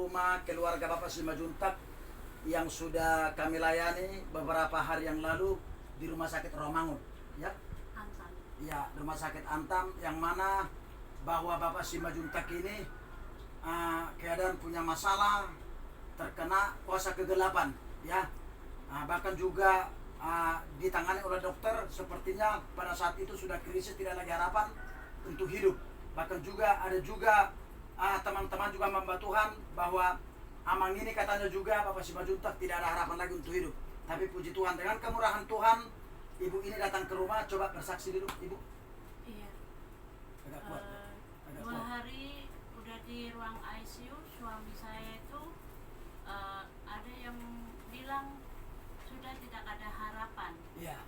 rumah keluarga Bapak Simajuntak yang sudah kami layani beberapa hari yang lalu di Rumah Sakit Romangun, ya. Antam. Ya, Rumah Sakit Antam, yang mana bahwa Bapak Simajuntak ini keadaan punya masalah, terkena kuasa kegelapan, ya. Bahkan juga ditangani oleh dokter, sepertinya pada saat itu sudah krisis, tidak lagi harapan untuk hidup. Bahkan juga ada juga teman-teman juga membantu Tuhan bahwa Amang ini katanya juga Bapak Simajuntak tidak ada harapan lagi untuk hidup. Tapi puji Tuhan, dengan kemurahan Tuhan, ibu ini datang ke rumah. Coba bersaksi dulu, ibu. Iya. Agak kuat, agak 2 kuat. hari udah di ruang ICU. Suami saya itu ada yang bilang sudah tidak ada harapan. Iya.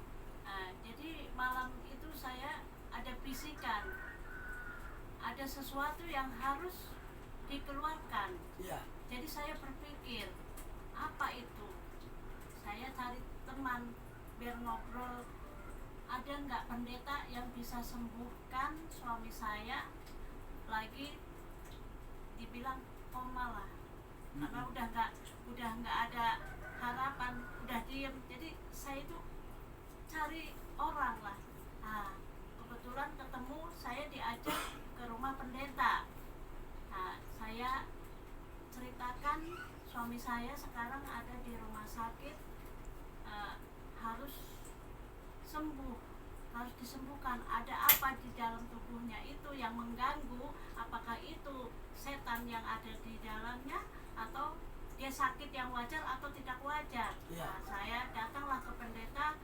Jadi malam itu saya ada bisikan, ada sesuatu yang harus dikeluarkan. Iya. Jadi saya berpikir, apa itu? Saya cari teman biar ngobrol, ada nggak pendeta yang bisa sembuhkan suami saya, lagi dibilang koma lah, karena udah nggak ada harapan, udah diem. Jadi saya itu cari orang lah. Kebetulan ketemu, saya diajak ke rumah pendeta. Saya ceritakan suami saya sekarang ada di rumah sakit, harus sembuh, harus disembuhkan. Ada apa di dalam tubuhnya itu yang mengganggu? Apakah itu setan yang ada di dalamnya, atau dia sakit yang wajar atau tidak wajar? Ya. Saya datanglah ke pendeta,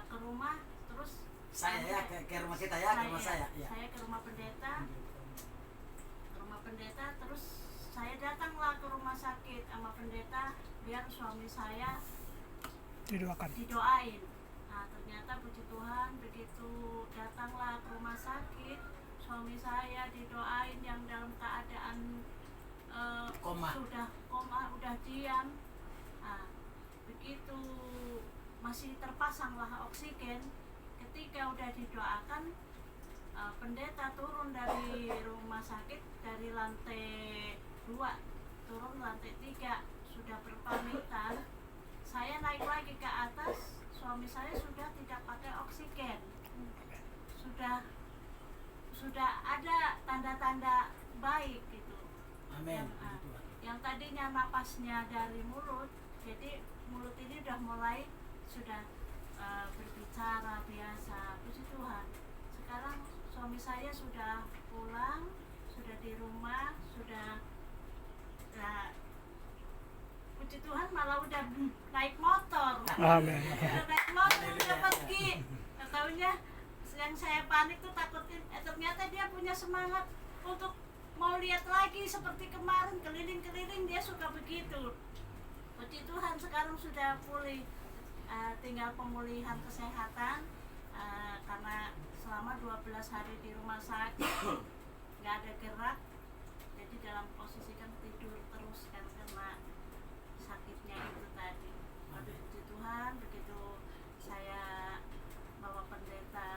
ke rumah, terus Saya ke rumah kita, ya, ke rumah saya. Ya. Saya ke rumah pendeta, terus saya datanglah ke rumah sakit sama pendeta biar suami saya didoain. Ternyata puji Tuhan, begitu datanglah ke rumah sakit, suami saya didoain yang dalam keadaan Koma. sudah koma, udah diam. Begitu masih terpasanglah oksigen, ketika udah didoakan, pendeta turun dari rumah sakit, dari lantai 2 turun lantai 3, sudah berpamitan. Saya naik lagi ke atas, suami saya sudah tidak pakai oksigen, sudah ada tanda-tanda baik gitu. Amin. Yang tadinya napasnya dari mulut, jadi mulut ini udah mulai sudah berbicara biasa. Puji Tuhan, sekarang suami saya sudah pulang, sudah di rumah, sudah puji Tuhan, malah udah naik motor. Amin. Udah naik motor, udah pergi. Tahunya yang saya panik tuh takutin, ternyata dia punya semangat untuk mau lihat lagi seperti kemarin, keliling-keliling, dia suka begitu. Puji Tuhan, sekarang sudah pulih, tinggal pemulihan kesehatan, karena selama 12 hari di rumah sakit nggak ada gerak, jadi dalam posisi kan tidur terus kan karena sakitnya itu tadi. Puji Tuhan, begitu saya bawa pendeta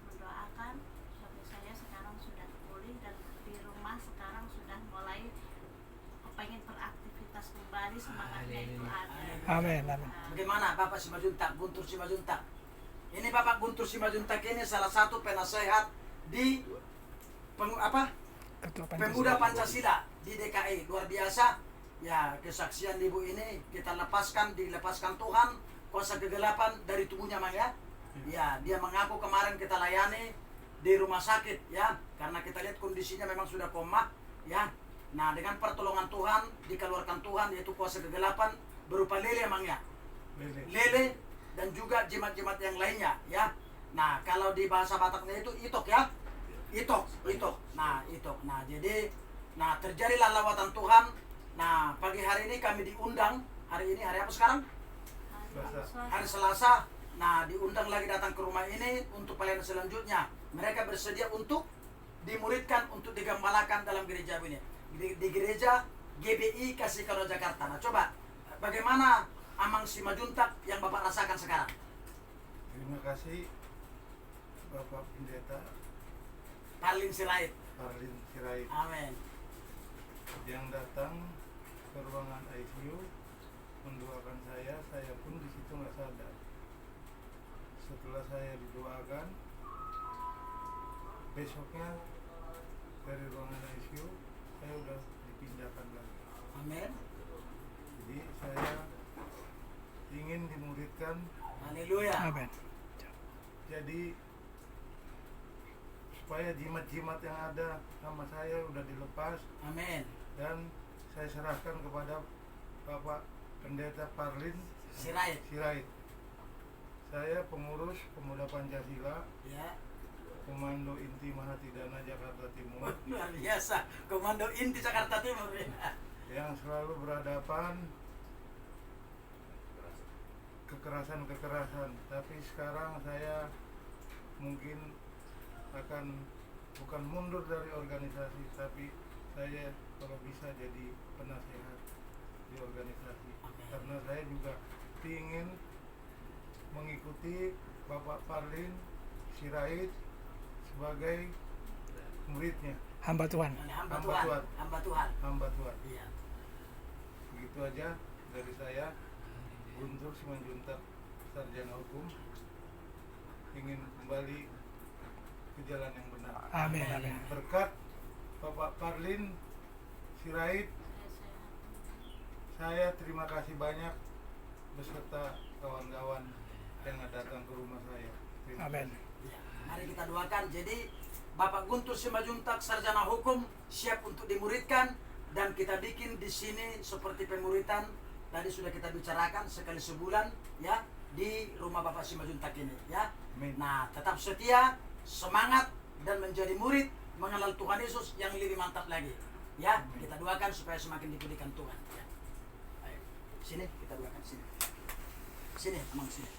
mendoakan, suami saya sekarang sudah pulih dan di rumah sekarang sudah mulai pengen beraktivitas kembali, semangatnya itu ada. Amin. Bagaimana Bapak Simajuntak, Guntur Simajuntak? Ini Bapak Guntur Simajuntak ini salah satu penasehat di Pemuda Pancasila di DKI. Luar biasa. Ya, kesaksian ibu ini kita dilepaskan Tuhan kuasa kegelapan dari tubuhnya, Mang, ya. Ya, dia mengaku kemarin kita layani di rumah sakit, ya, karena kita lihat kondisinya memang sudah koma, ya. Nah, dengan pertolongan Tuhan dikeluarkan Tuhan, yaitu kuasa kegelapan berupa lele, Mang, ya. Lele dan juga jimat-jimat yang lainnya, ya. Nah, kalau di bahasa Bataknya itu itok, ya. Itok. Nah, itok. Nah, jadi terjadilah lawatan Tuhan. Nah, pagi hari ini kami diundang. Hari ini hari apa sekarang? Hari Selasa. Nah, diundang lagi datang ke rumah ini untuk pelayanan selanjutnya. Mereka bersedia untuk dimuridkan, untuk digembalakan dalam gereja ini. Di gereja GBI Kasih Karunia Jakarta. Nah, coba bagaimana Amang Simajuntak yang Bapak rasakan sekarang? Terima kasih Bapak Pendeta Parlin Sirait. Sirait. Amin. yang datang ke ruangan ICU mendoakan saya pun di situ nggak sadar. Setelah saya didoakan, besoknya dari ruangan ICU saya udah dipindahkan lagi. Amin. Jadi saya ingin dimuridkan, Haleluya. Amin. jadi supaya jimat-jimat yang ada sama saya udah dilepas Amin. dan saya serahkan kepada Bapak Pendeta Parlin Sirait. Sirait. Saya pengurus Pemuda Pancasila, Ya. Komando Inti Mahatidana Jakarta Timur, Luar biasa. Komando Inti Jakarta Timur. Ya. yang selalu berhadapan kekerasan-kekerasan. Tapi sekarang saya mungkin akan bukan mundur dari organisasi, tapi saya kalau bisa jadi penasehat di organisasi. Karena saya juga ingin mengikuti Bapak Parlin Sirait sebagai muridnya, Hamba Tuhan. Hamba Hamba Tuhan. Tuhan. Hamba Tuhan. hamba Tuhan. Iya. Begitu aja dari saya, Guntur Simanjuntak, sarjana hukum, ingin kembali ke jalan yang benar. Amin. Amin. Berkat Bapak Parlin Sirait, saya terima kasih banyak beserta kawan-kawan yang datang ke rumah saya. Terima Amin. kasih. Ya, mari kita doakan. Jadi Bapak Guntur Simanjuntak sarjana hukum siap untuk dimuridkan dan kita bikin di sini seperti pemuritan tadi sudah kita bicarakan sekali sebulan ya di rumah Bapak Simanjuntak ini ya. Amin. Nah, tetap setia, semangat dan menjadi murid mengenal Tuhan Yesus yang lebih mantap lagi. Ya, Amin. kita doakan supaya semakin dipilihkan Tuhan. Ya. Ayo, sini kita doakan sini. Sini, Amang sini.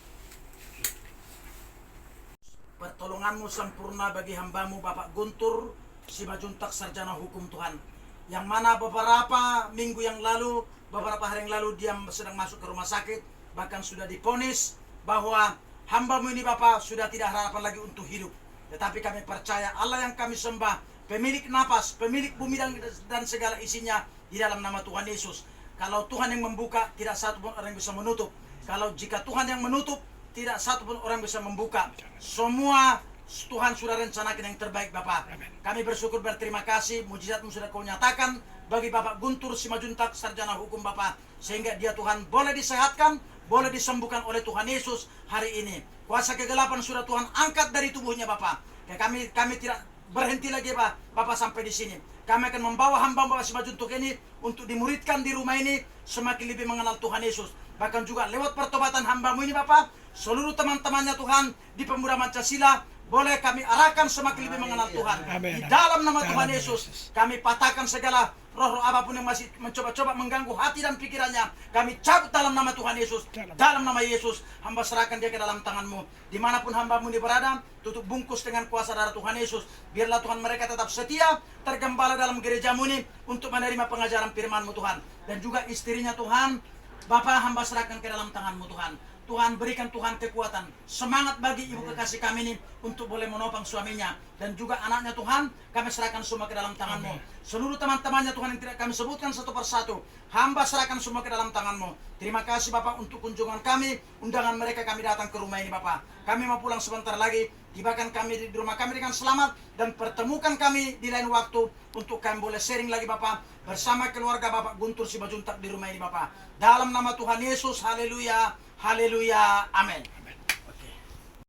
Pertolonganmu sempurna bagi hambamu Bapak Guntur Simanjuntak sarjana hukum Tuhan, yang mana beberapa minggu yang lalu, beberapa hari yang lalu dia sedang masuk ke rumah sakit, bahkan sudah diponis bahwa hambamu ini Bapak sudah tidak harapan lagi untuk hidup. Tetapi kami percaya Allah yang kami sembah, pemilik napas, pemilik bumi dan segala isinya, di dalam nama Tuhan Yesus. Kalau Tuhan yang membuka, tidak satu pun orang yang bisa menutup. Kalau jika Tuhan yang menutup, tidak satu pun orang bisa membuka. Semua Tuhan sudah rencanakan yang terbaik Bapak. Kami bersyukur, berterima kasih, mujizat-Mu sudah Kau nyatakan bagi Bapak Guntur Simanjuntak sarjana hukum Bapak, sehingga dia Tuhan boleh disehatkan, boleh disembuhkan oleh Tuhan Yesus hari ini. Kuasa kegelapan sudah Tuhan angkat dari tubuhnya Bapak. Kami tidak berhenti lagi Bapak sampai di sini. Kami akan membawa hamba Bapak Simanjuntak ini untuk dimuridkan di rumah ini semakin lebih mengenal Tuhan Yesus. Bahkan juga lewat pertobatan hambamu ini Bapak, seluruh teman-temannya Tuhan di Pemuda Pancasila boleh kami arahkan semakin lebih mengenal Tuhan. Amin. Di dalam nama Dalam Tuhan nama Yesus, Yesus. kami patahkan segala roh-roh apapun yang masih mencoba-coba mengganggu hati dan pikirannya. Kami cabut dalam nama Tuhan Yesus. Dalam nama Yesus, hamba serahkan dia ke dalam tangan-Mu. Dimanapun hambamu ini berada, tutup bungkus dengan kuasa darah Tuhan Yesus. Biarlah Tuhan mereka tetap setia, tergembala dalam gereja-Mu ini untuk menerima pengajaran firman-Mu Tuhan. Dan juga istrinya Tuhan, Bapak hamba serahkan ke dalam tangan-Mu Tuhan. Tuhan berikan Tuhan kekuatan, semangat bagi ibu kekasih kami ini untuk boleh menopang suaminya dan juga anaknya Tuhan, kami serahkan semua ke dalam tangan-Mu. Seluruh teman-temannya Tuhan yang tidak kami sebutkan satu persatu, hamba serahkan semua ke dalam tangan-Mu. Terima kasih Bapak untuk kunjungan kami, undangan mereka kami datang ke rumah ini Bapak. Kami mau pulang sebentar lagi, tibakan kami di rumah kami dengan selamat dan pertemukan kami di lain waktu untuk kami boleh sharing lagi Bapak bersama keluarga Bapak Guntur Simanjuntak di rumah ini Bapak. Dalam nama Tuhan Yesus, haleluya. Haleluya, amin.